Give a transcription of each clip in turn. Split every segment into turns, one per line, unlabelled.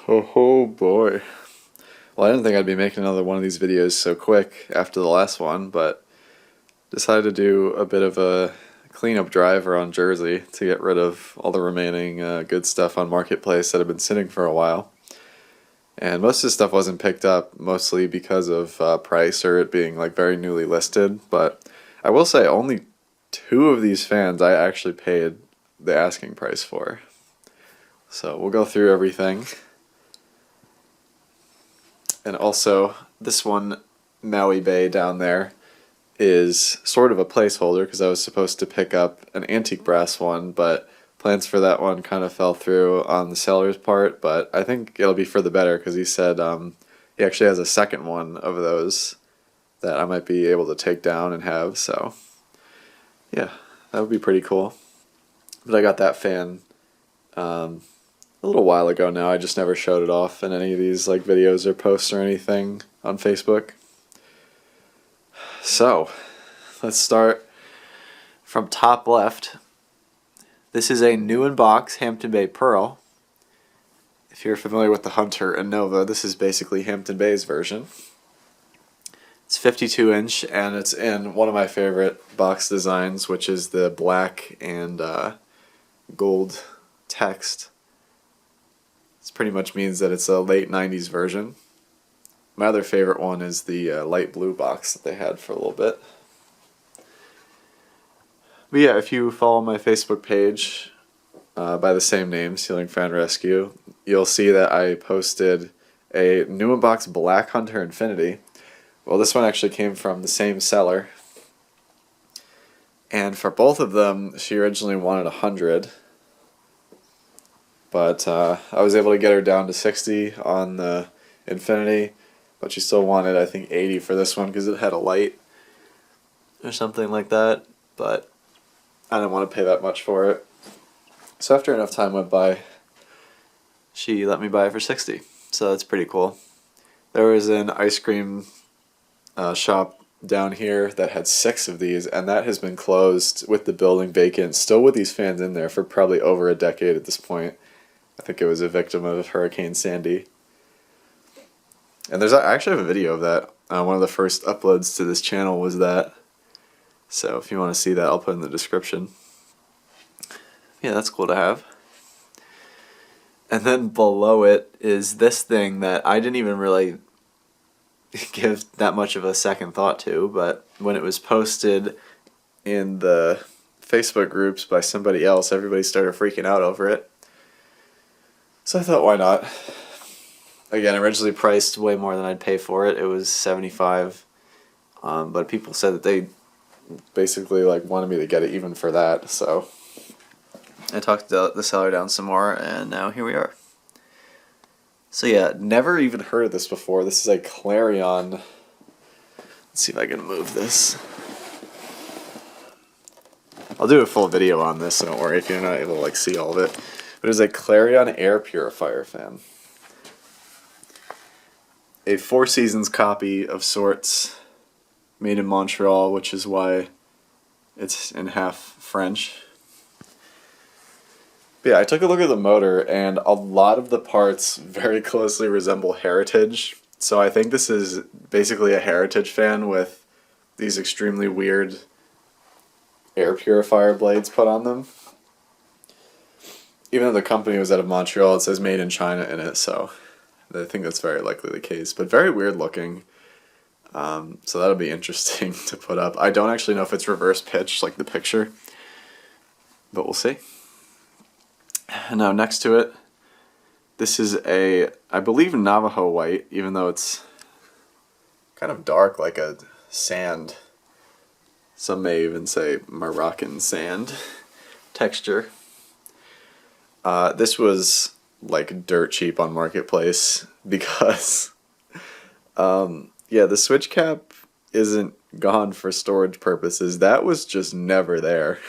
Oh boy. Well, I didn't think I'd be making another one of these videos so quick after the last one, but decided to do a bit of a cleanup drive around Jersey to get rid of all the remaining good stuff on Marketplace that had been sitting for a while. And most of the stuff wasn't picked up, mostly because of price or it being like very newly listed. But I will say only 2 of these fans I actually paid the asking price for. So we'll go through everything. And also, this one, Maui Bay down there, is sort of a placeholder because I was supposed to pick up an antique brass one, but plans for that one kind of fell through on the seller's part, but I think it'll be for the better because he said he actually has a second one of those that I might be able to take down and have, so yeah, that would be pretty cool. But I got that fan a little while ago now. I just never showed it off in any of these like videos or posts or anything on Facebook. So let's start from top left. This is a new in box Hampton Bay Pearl. If you're familiar with the Hunter and Nova, this is basically Hampton Bay's version. It's 52 inch and it's in one of my favorite box designs, which is the black and gold text. This pretty much means that it's a late 90s version. My other favorite one is the light blue box that they had for a little bit. But yeah, if you follow my Facebook page by the same name, Sealing Fan Rescue, you'll see that I posted a new in box Black Hunter Infinity. Well, this one actually came from the same seller. And for both of them, she originally wanted 100. But I was able to get her down to 60 on the Infinity. But she still wanted, I think, 80 for this one because it had a light or something like that. But I didn't want to pay that much for it. So after enough time went by, she let me buy it for 60. So that's pretty cool. There was an ice cream shop down here that had 6 of these, and that has been closed with the building vacant, still with these fans in there for probably over a decade at this point. I think it was a victim of Hurricane Sandy. And I actually have a video of that. One of the first uploads to this channel was that. So if you want to see that, I'll put in the description. Yeah, that's cool to have. And then below it is this thing that I didn't even really give that much of a second thought to, but when it was posted in the Facebook groups by somebody else, everybody started freaking out over it. So I thought, why not? Again, originally priced way more than I'd pay for it. It was $75, but people said that they basically like wanted me to get it even for that. So I talked the seller down some more, and now here we are. So yeah, never even heard of this before. This is a Clarion. Let's see if I can move this. I'll do a full video on this, so don't worry if you're not able to like see all of it. But it's a Clarion air purifier fan. A Four Seasons copy of sorts, made in Montreal, which is why it's in half French. But yeah, I took a look at the motor, and a lot of the parts very closely resemble Heritage. So I think this is basically a Heritage fan with these extremely weird air purifier blades put on them. Even though the company was out of Montreal, it says made in China in it, so I think that's very likely the case. But very weird looking. So that'll be interesting to put up. I don't actually know if it's reverse pitched like the picture, but we'll see. Now next to it, this is a, I believe, Navajo White, even though it's kind of dark like a sand. Some may even say Moroccan sand texture. This was like dirt cheap on Marketplace because yeah, the switch cap isn't gone for storage purposes. That was just never there.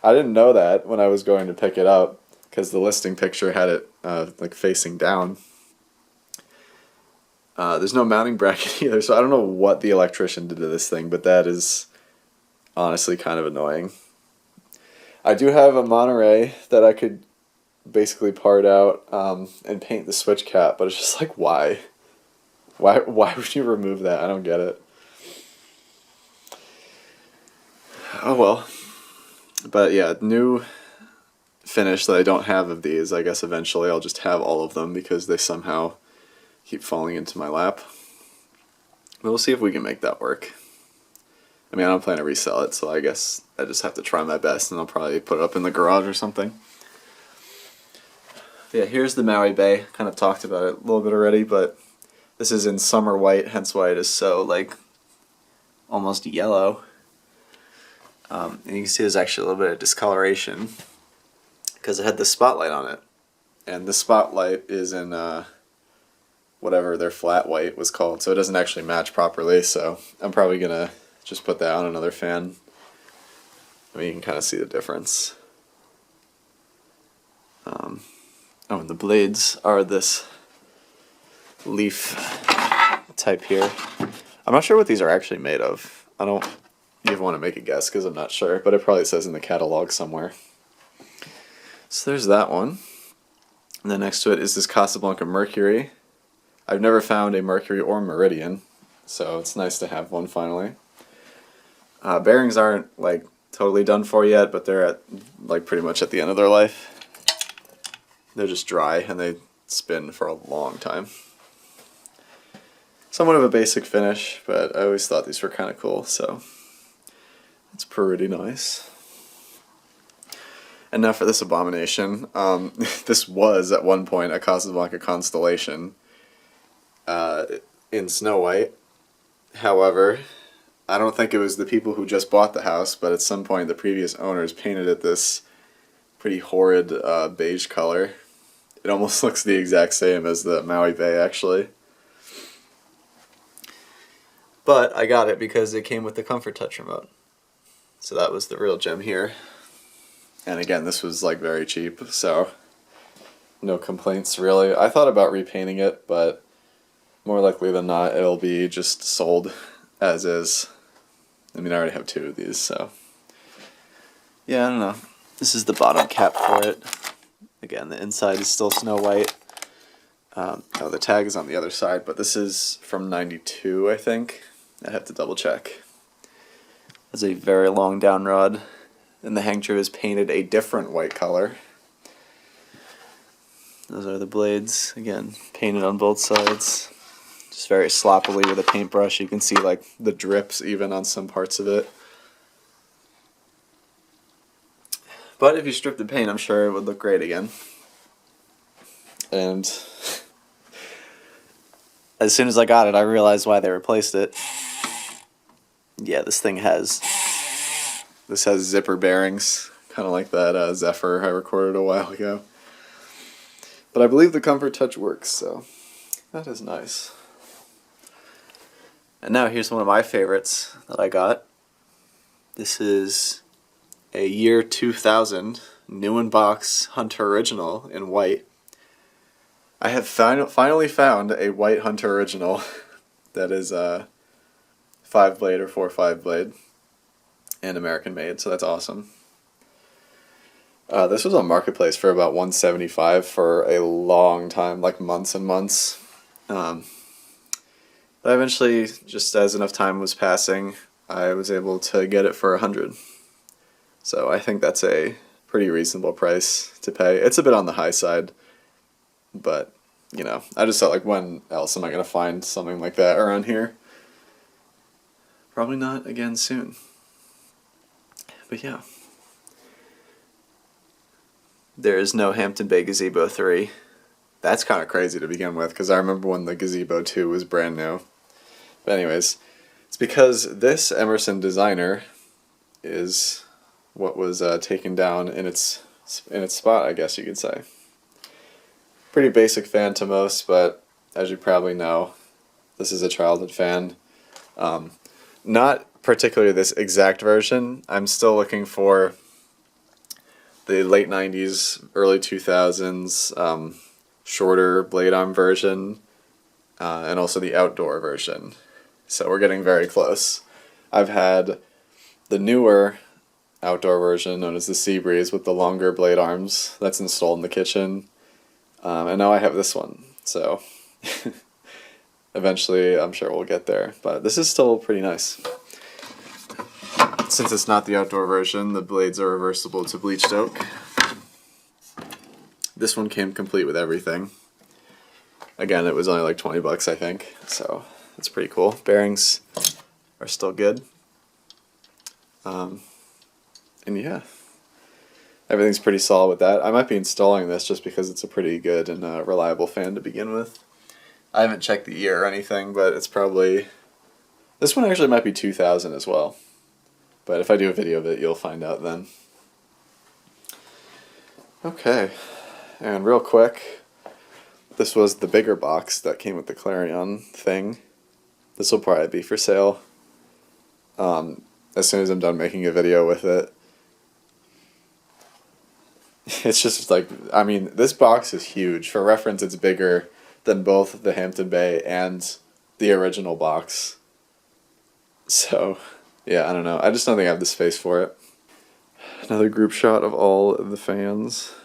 I didn't know that when I was going to pick it up because the listing picture had it like facing down. There's no mounting bracket either, so I don't know what the electrician did to this thing, but that is honestly kind of annoying. I do have a Monterey that I could basically part out and paint the switch cap, but it's just like, why? Why would you remove that? I don't get it. Oh well. But yeah, new finish that I don't have of these. I guess eventually I'll just have all of them because they somehow keep falling into my lap. But we'll see if we can make that work. I mean, I don't plan to resell it, so I guess I just have to try my best, and I'll probably put it up in the garage or something. Yeah, here's the Maui Bay. Kind of talked about it a little bit already, but this is in summer white, hence why it is so, like, almost yellow. And you can see there's actually a little bit of discoloration because it had the spotlight on it. And the spotlight is in whatever their flat white was called, so it doesn't actually match properly, so I'm probably going to just put that on another fan. I mean, you can kind of see the difference. Oh, and the blades are this leaf type here. I'm not sure what these are actually made of. I don't even want to make a guess because I'm not sure, but it probably says in the catalog somewhere. So there's that one. And then next to it is this Casablanca Mercury. I've never found a Mercury or Meridian, so it's nice to have one finally. Bearings aren't like totally done for yet, but they're at like pretty much at the end of their life. They're just dry and they spin for a long time. Somewhat of a basic finish, but I always thought these were kind of cool, so it's pretty nice. And now for this abomination. This was at one point a Casablanca Constellation in Snow White. However, I don't think it was the people who just bought the house, but at some point the previous owners painted it this pretty horrid beige color. It almost looks the exact same as the Maui Bay, actually. But I got it because it came with the Comfort Touch remote. So that was the real gem here. And again, this was like very cheap, so no complaints really. I thought about repainting it, but more likely than not it'll be just sold as is. I mean, I already have two of these, so yeah, I don't know. This is the bottom cap for it. Again, the inside is still Snow White. Oh, the tag is on the other side, but this is from '92, I think. I have to double check. It's a very long down rod, and the hang true is painted a different white color. Those are the blades, again, painted on both sides. Just very sloppily with a paintbrush. You can see like the drips even on some parts of it. But if you strip the paint, I'm sure it would look great again. And as soon as I got it, I realized why they replaced it. Yeah, this has zipper bearings, kind of like that Zephyr I recorded a while ago. But I believe the Comfort Touch works, so that is nice. And now here's one of my favorites that I got. This is a year 2000 new in box Hunter Original in white. I have finally found a white Hunter Original that is a 5-blade or 4-5 blade and American made, so that's awesome. This was on Marketplace for about $175 for a long time, like months and months. But eventually, just as enough time was passing, I was able to get it for $100. So I think that's a pretty reasonable price to pay. It's a bit on the high side, but you know, I just thought like, when else am I going to find something like that around here? Probably not again soon. But yeah. There is no Hampton Bay Gazebo 3. That's kind of crazy to begin with, because I remember when the Gazebo 2 was brand new. But anyways, it's because this Emerson designer is what was taken down in its spot, I guess you could say. Pretty basic fan to most, but as you probably know, this is a childhood fan. Not particularly this exact version. I'm still looking for the late 90s, early 2000s shorter blade arm version, and also the outdoor version. So we're getting very close. I've had the newer outdoor version known as the Sea Breeze with the longer blade arms that's installed in the kitchen. And now I have this one, so eventually I'm sure we'll get there, but this is still pretty nice. Since it's not the outdoor version, the blades are reversible to bleached oak. This one came complete with everything. Again, it was only like 20 bucks, I think, so that's pretty cool. Bearings are still good. And yeah, everything's pretty solid with that. I might be installing this just because it's a pretty good and reliable fan to begin with. I haven't checked the year or anything, but it's probably... This one actually might be 2000 as well. But if I do a video of it, you'll find out then. Okay, and real quick, this was the bigger box that came with the Clarion thing. This will probably be for sale as soon as I'm done making a video with it. It's just like, I mean, this box is huge. For reference, it's bigger than both the Hampton Bay and the original box. So, yeah, I don't know. I just don't think I have the space for it. Another group shot of all of the fans.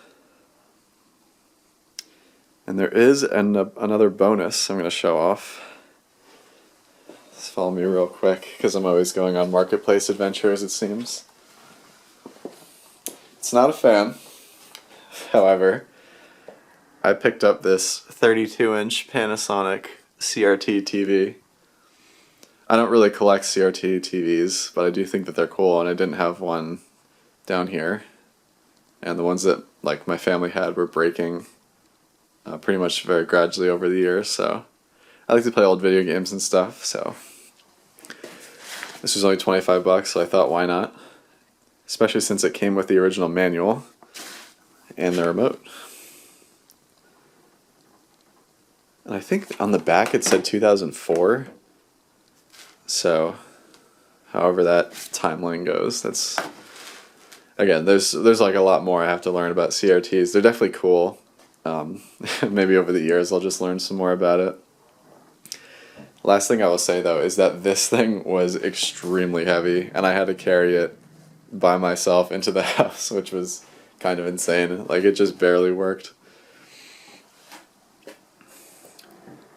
And there is another bonus I'm going to show off. Just follow me real quick, because I'm always going on marketplace adventures, it seems. It's not a fan. However, I picked up this 32-inch Panasonic CRT TV. I don't really collect CRT TVs, but I do think that they're cool, and I didn't have one down here. And the ones that like my family had were breaking pretty much very gradually over the years, so I like to play old video games and stuff, so this was only 25 bucks, so I thought why not? Especially since it came with the original manual and the remote. And I think on the back it said 2004. So, however that timeline goes, that's... Again, there's like a lot more I have to learn about CRTs. They're definitely cool. Maybe over the years I'll just learn some more about it. Last thing I will say though is that this thing was extremely heavy, and I had to carry it by myself into the house, which was kind of insane. Like, it just barely worked.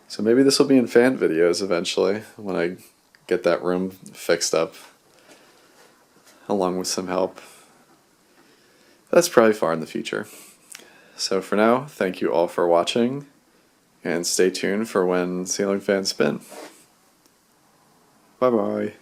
So maybe this will be in fan videos eventually when I get that room fixed up, along with some help. That's probably far in the future. So for now, thank you all for watching, and stay tuned for when ceiling fans spin. Bye bye.